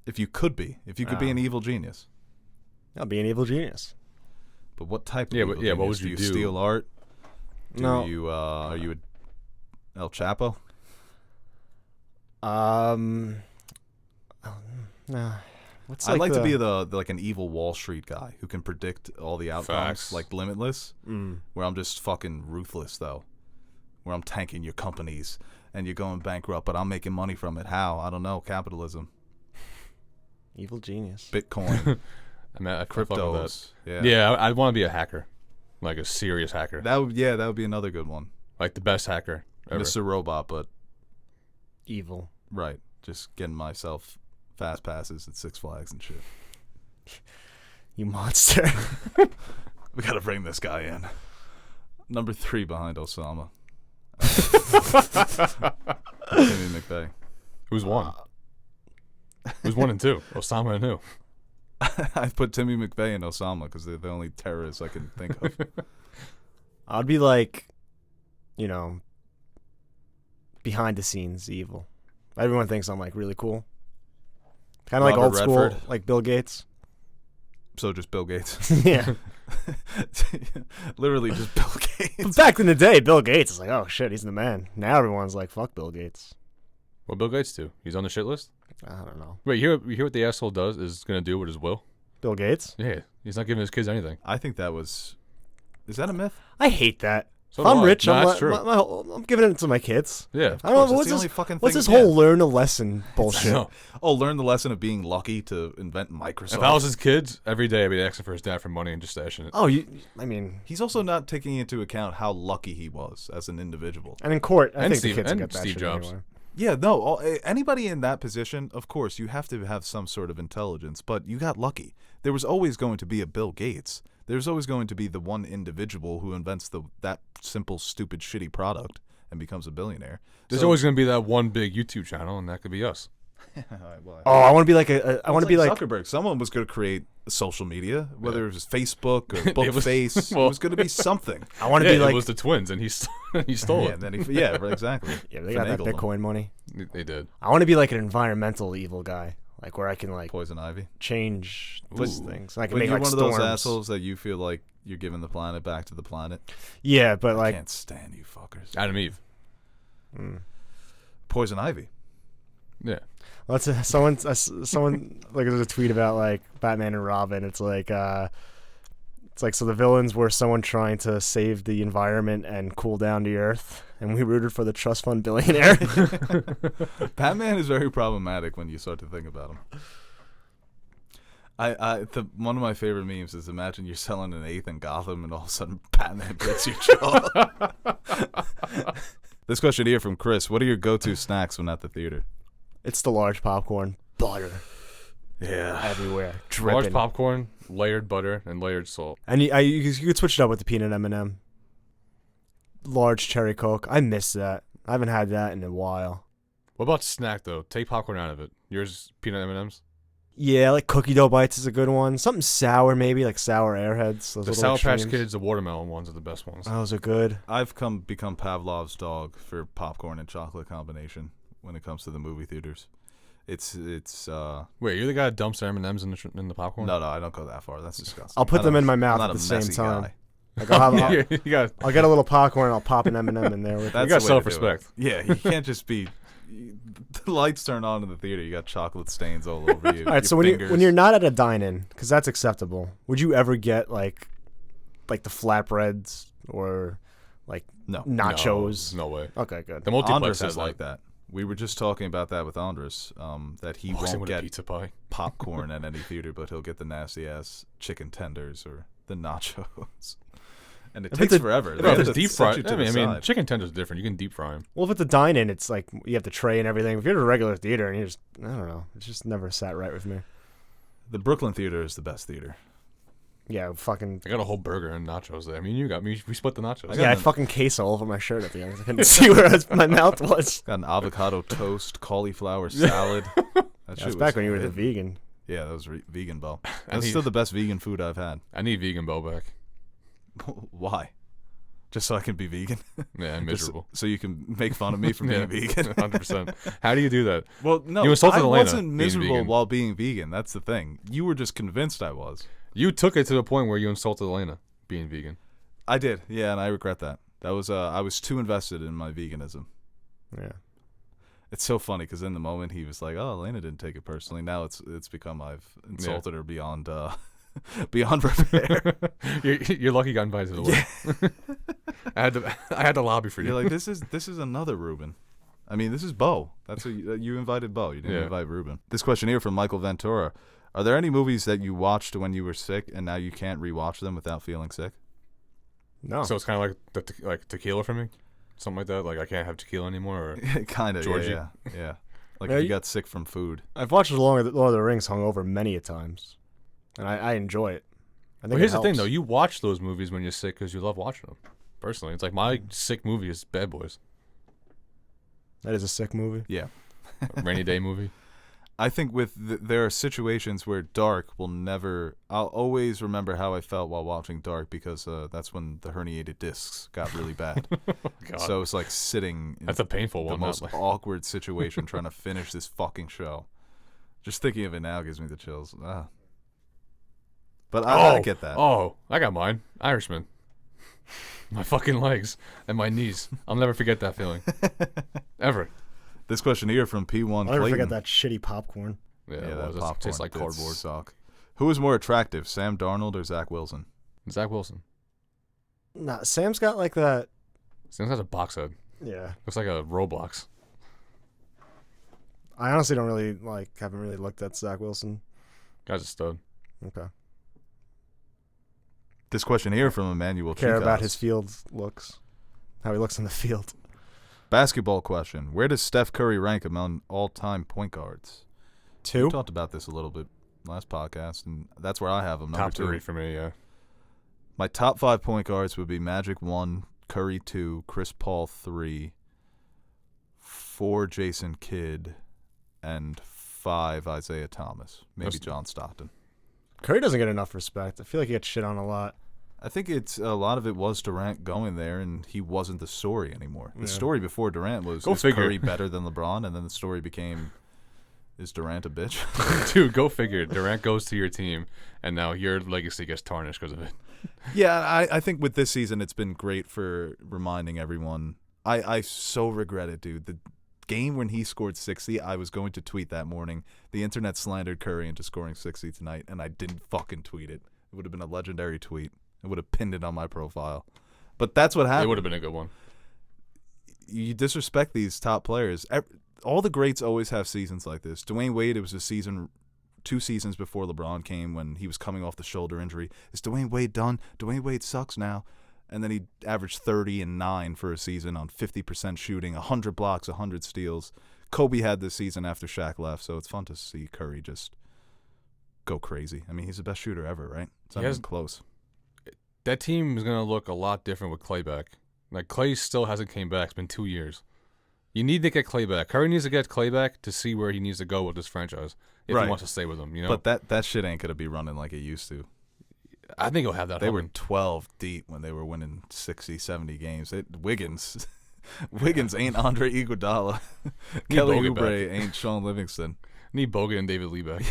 If you could be an evil genius. I'll be an evil genius. But what type of Yeah, evil but- yeah, what genius? would you do? You do? Steal art? No. Are you a El Chapo? Nah. What's I'd like to be like an evil Wall Street guy who can predict all the outcomes, Facts. like Limitless, where I'm just fucking ruthless, though. Where I'm tanking your companies and you're going bankrupt, but I'm making money from it. How? I don't know. Capitalism. evil genius. Bitcoin. I mean, I could fuck with that. Cryptos. Yeah. Yeah, I'd want to be a hacker, like a serious hacker, That would be another good one. like the best hacker ever. Mr. Robot, but Evil. right. Just getting myself fast passes at Six Flags and shit. You monster. We gotta bring this guy in. Number 3 behind Osama. Timmy McVeigh. Who's one? Who's 1 and 2? Osama and who? I put Timmy McVeigh and Osama because they're the only terrorists I can think of. I'd be like, behind the scenes evil. Everyone thinks I'm like really cool. Kind of like Robert old school, Redford. like Bill Gates. So just Bill Gates. Yeah. Literally just Bill But Gates. back in the day, Bill Gates is like, oh shit, he's the man. Now everyone's like, fuck Bill Gates. What Bill Gates do? He's on the shit list? I don't know. Wait, you hear what the asshole is going to do with his will? Bill Gates? Yeah, he's not giving his kids anything. I think that was... Is that a myth? I hate that. So if I'm do I. rich, No, I'm, that's true. I'm giving it to my kids. Yeah. I don't know That's the only fucking what's thing- this yeah. whole learn a lesson bullshit. No. Oh, learn the lesson of being lucky to invent Microsoft. If I was his kids, every day I'd be asking for his dad for money and just stashing it. Oh, I mean, He's also not taking into account how lucky he was as an individual. and in court, I And think Steve- the kids and will get that Steve shit Jobs. anyway. Yeah, no, anybody in that position, of course, you have to have some sort of intelligence, but you got lucky. There was always going to be a Bill Gates. There's always going to be the one individual who invents that simple, stupid, shitty product and becomes a billionaire. There's So- always going to be that one big YouTube channel, and that could be us. Oh, I want to be like I want to be like Zuckerberg. Someone was going to create social media, whether it was Facebook or It was- Bookface. well- it was going to be something. I want to Yeah, be like it was the twins, and he stole Yeah, it. and then exactly. yeah, they got that Finagled them. Bitcoin money. They did. I want to be like an environmental evil guy, like where I can like Poison ivy. change things. I can But make you're like one storms. of those assholes that you feel like you're giving the planet back to the planet. Yeah, but I like can't stand you fuckers. Adam Eve. Poison ivy. Yeah. let's someone like there's a tweet about like Batman and Robin. It's like so the villains were someone trying to save the environment and cool down the earth, and we rooted for the trust fund billionaire. Batman is very problematic when you start to think about him. One of my favorite memes is imagine you're selling an eighth in Gotham and all of a sudden Batman breaks your jaw. This question here from Chris: what are your go-to snacks when at the theater? It's the large popcorn, butter Yeah, everywhere, Large dripping. popcorn, layered butter, and layered salt. And you could switch it up with the peanut M&M. Large cherry Coke. I miss that. I haven't had that in a while. What about snack though? Take popcorn out of it. Yours peanut M&Ms. Yeah, like cookie dough bites is a good one. Something sour, maybe like sour Airheads. Those The little Sour Patch extremes. Kids, the watermelon ones are the best ones. Those are good. I've become Pavlov's dog for popcorn and chocolate combination when it comes to the movie theaters. It's Wait, you're the guy that dumps their M&Ms in the popcorn? no, I don't go that far. That's disgusting. I'll put I them don't- in my I'm mouth not at a the same messy time. guy. Like I'll, you got I'll get a little popcorn and I'll pop an M&M in there with That's it. got the way to do self-respect. it. Yeah, you can't just be. The lights turn on in the theater. You got chocolate stains all over you. All right, so when you're not at a dine-in, because that's acceptable, would you ever get like the flatbreads or like No. nachos? No way. Okay, good. The multiplex Andres has is like that. We were just talking about that with Andres. That he Same won't with a get pizza pie. popcorn at any theater, but he'll get the nasty ass chicken tenders or the nachos. And it If takes it's a- forever. If They have it's to deep set fried, you to I the mean, side. chicken tenders are different. You can deep fry them. Well, if it's a dine-in, it's like you have the tray and everything. If you're at a regular theater and you just, I don't know, it's just never sat right with me. The Brooklyn theater is the best theater. Yeah, fucking. I got a whole burger and nachos there. I mean, you got me. We split the nachos. got Yeah, I an- fucking queso all over my shirt at the end. I couldn't see where my mouth was. Got an avocado toast, cauliflower salad. That That's shit back was when you were the good. vegan. Yeah, that was vegan Bo. I That's need- still the best vegan food I've had. I need vegan Bo back. Why? Just so I can be vegan? Yeah, I'm Just miserable. so you can make fun of me for being vegan? 100%. How do you do that? Well, no, You insulted I Elena wasn't being miserable vegan. while being vegan. That's the thing. You were just convinced I was. You took it to the point where you insulted Elena being vegan. I did, yeah, and I regret that. That was I was too invested in my veganism. Yeah. It's so funny because in the moment he was like, "Oh, Elena didn't take it personally." Now it's become I've insulted her beyond beyond repair. You're lucky you got invited to the wedding. I had to lobby for you. You're like, this is another Ruben. I mean, this is Bo. That's what you invited Bo. You didn't Yeah. invite Ruben. This question here from Michael Ventura: are there any movies that you watched when you were sick and now you can't rewatch them without feeling sick? No. So it's kind of like tequila for me, something like that. Like I can't have tequila anymore. Or Kind of, Georgie. yeah. Like Yeah, if you you- got sick from food. I've watched Lord of the Rings hungover many a times, and I enjoy it. I think But here's it the thing, helps. though. You watch those movies when you're sick because you love watching them. Personally, it's like my sick movie is Bad Boys, That is a sick movie. Yeah. a rainy day movie. I think there are situations where Dark will never. I'll always remember how I felt while watching Dark because that's when the herniated discs got really bad. God. So it's like sitting in That's a painful the one. most Like, awkward situation trying to finish this fucking show. Just thinking of it now gives me the chills. But I get that. Oh, I got mine. Irishman. My fucking legs and my knees. I'll never forget that feeling. Ever. This question here from P1 I'll never Clayton. forget that shitty popcorn. Yeah, Yeah, it that was. popcorn It tastes like did cardboard. suck. Who is more attractive, Sam Darnold or Zach Wilson? Zach Wilson. Nah, Sam's got like that Seems like a box head. Yeah. Looks like a Roblox. I honestly don't really haven't really looked at Zach Wilson. Guy's a stud. Okay. This question here from Emmanuel Care Chicas. about his field looks. How he looks in the field. Basketball question. Where does Steph Curry rank among all-time point guards? 2? We talked about this a little bit last podcast, and that's where I have him. Number Top 2 3 for me, yeah. My top 5 point guards would be Magic 1, Curry 2, Chris Paul 3, 4 Jason Kidd, and 5 Isaiah Thomas. Maybe John Stockton. Curry doesn't get enough respect. I feel like he gets shit on a lot. I think it's a lot of it was Durant going there, and he wasn't the story anymore. The story before Durant was is Curry better than LeBron, and then the story became, is Durant a bitch? Dude, go figure. Durant goes to your team, and now your legacy gets tarnished because of it. Yeah, I think with this season, it's been great for reminding everyone. I so regret it, dude. The game when he scored 60, I was going to tweet that morning. The internet slandered Curry into scoring 60 tonight, and I didn't fucking tweet it. It would have been a legendary tweet. I would have pinned it on my profile. But that's what happened. It would have been a good one. You disrespect these top players. All the greats always have seasons like this. Dwayne Wade, it was a season, 2 seasons before LeBron came when he was coming off the shoulder injury. Is Dwayne Wade done? Dwayne Wade sucks now. And then he averaged 30 and 9 for a season on 50% shooting, 100 blocks, 100 steals. Kobe had this season after Shaq left, so it's fun to see Curry just go crazy. I mean, he's the best shooter ever, right? It's not even close. That team is going to look a lot different with Clay back. Like, Clay still hasn't came back. It's been 2 years. You need to get Clay back. Curry needs to get Clay back to see where he needs to go with this franchise if he wants to stay with them. You know? But that shit ain't going to be running like it used to. I think he'll have that. They were 12 deep when they were winning 60, 70 games. Wiggins ain't Andre Iguodala. Kelly Oubre ain't Sean Livingston. Need Bogut and David Lee back.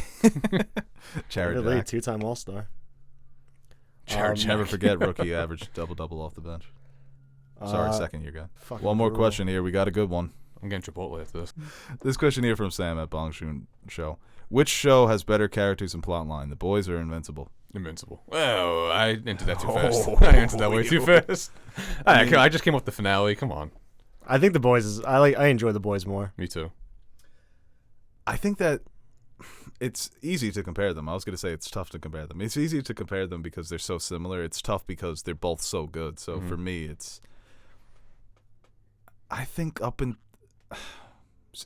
Jared Lee, Jack. 2-time All-Star. Never forget rookie average double-double off the bench. Sorry, second year guy. One more question here. We got a good one. I'm getting Chipotle after this. This question here from Sam at Bong Joon Show. Which show has better characters and plot line, The Boys or Invincible? Invincible. Oh, I entered that too fast. I entered that way too fast. I just came off the finale. Come on. I think The Boys is. I enjoy The Boys more. Me too. I think that it's easy to compare them. I was going to say it's tough to compare them. It's easy to compare them because they're so similar. It's tough because they're both so good. So for me, it's. I think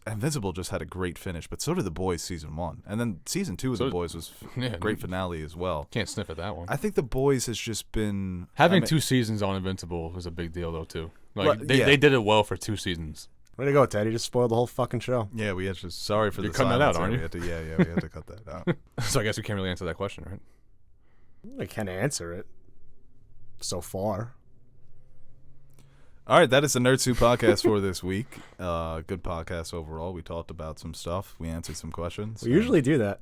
Invincible just had a great finish, but so did The Boys season 1, and then season 2 of The Boys was a great finale as well. Can't sniff at that one. I think The Boys has just been having 2 seasons on Invincible was a big deal though too. Like they did it well for 2 seasons. Way to go, Ted. You just spoiled the whole fucking show. Yeah, we had to. Sorry for You're the cutting that out, silence. aren't you? We had to cut that out. So I guess we can't really answer that question, right? I can't answer it. So far. All right, that is the Nerd Soup podcast for this week. Good podcast overall. We talked about some stuff. We answered some questions. We usually do that.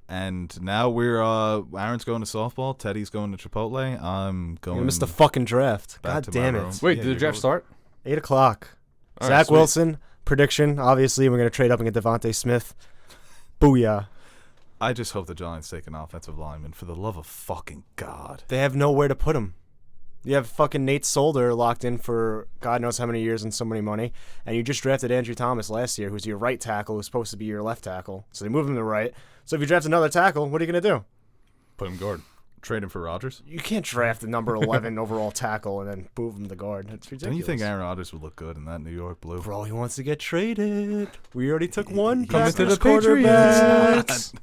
And now we're Aaron's going to softball. Teddy's going to Chipotle. I'm going. You missed the fucking draft. God damn room. it. Wait, did the draft start? 8 o'clock. All right, Zach sweet. Wilson, prediction. Obviously, we're going to trade up and get Devontae Smith. Booyah. I just hope the Giants take an offensive lineman. For the love of fucking God. They have nowhere to put him. You have fucking Nate Solder locked in for God knows how many years and so many money. And you just drafted Andrew Thomas last year, who's your right tackle, who's supposed to be your left tackle. So they moved him to right. So if you draft another tackle, what are you going to do? Put him guard. Trade him for Rodgers? You can't draft the number 11 overall tackle and then move him to guard. That's ridiculous. Don't you think Aaron Rodgers would look good in that New York blue? Bro, he wants to get traded. We already took one Coming back to to the the quarterbacks.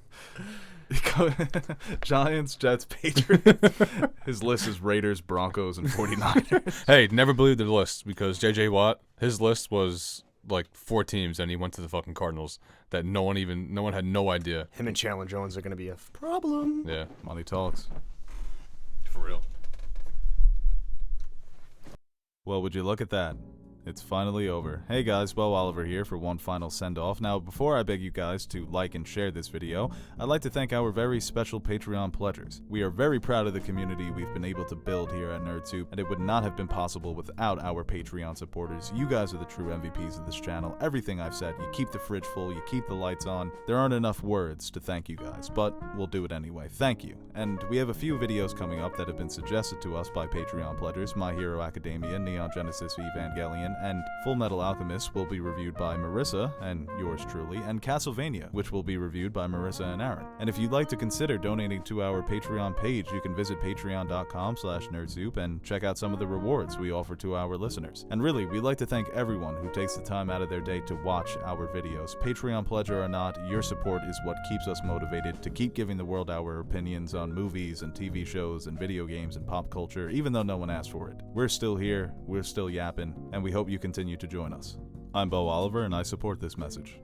Giants, Jets, Patriots. His list is Raiders, Broncos, and 49ers. Hey, never believed the list because J.J. Watt, his list was like 4 teams, and he went to the fucking Cardinals that no one had no idea. Him and Chandler Jones are going to be a problem. Yeah, Money talks. for real. Well, would you look at that? It's finally over. Hey guys, Bo Oliver here for one final send-off. Now, before I beg you guys to like and share this video, I'd like to thank our very special Patreon pledgers. We are very proud of the community we've been able to build here at NerdSoup, and it would not have been possible without our Patreon supporters. You guys are the true MVPs of this channel. Everything I've said, you keep the fridge full, you keep the lights on. There aren't enough words to thank you guys, but we'll do it anyway. Thank you. And we have a few videos coming up that have been suggested to us by Patreon pledgers. My Hero Academia, Neon Genesis Evangelion, and Full Metal Alchemist will be reviewed by Marissa, and yours truly, and Castlevania, which will be reviewed by Marissa and Aaron. And if you'd like to consider donating to our Patreon page, you can visit patreon.com/nerdsoup and check out some of the rewards we offer to our listeners. And really, we'd like to thank everyone who takes the time out of their day to watch our videos. Patreon pledger or not, your support is what keeps us motivated to keep giving the world our opinions on movies and TV shows and video games and pop culture, even though no one asked for it. We're still here, we're still yapping, and we hope you continue to join us. I'm Bo Oliver, and I support this message.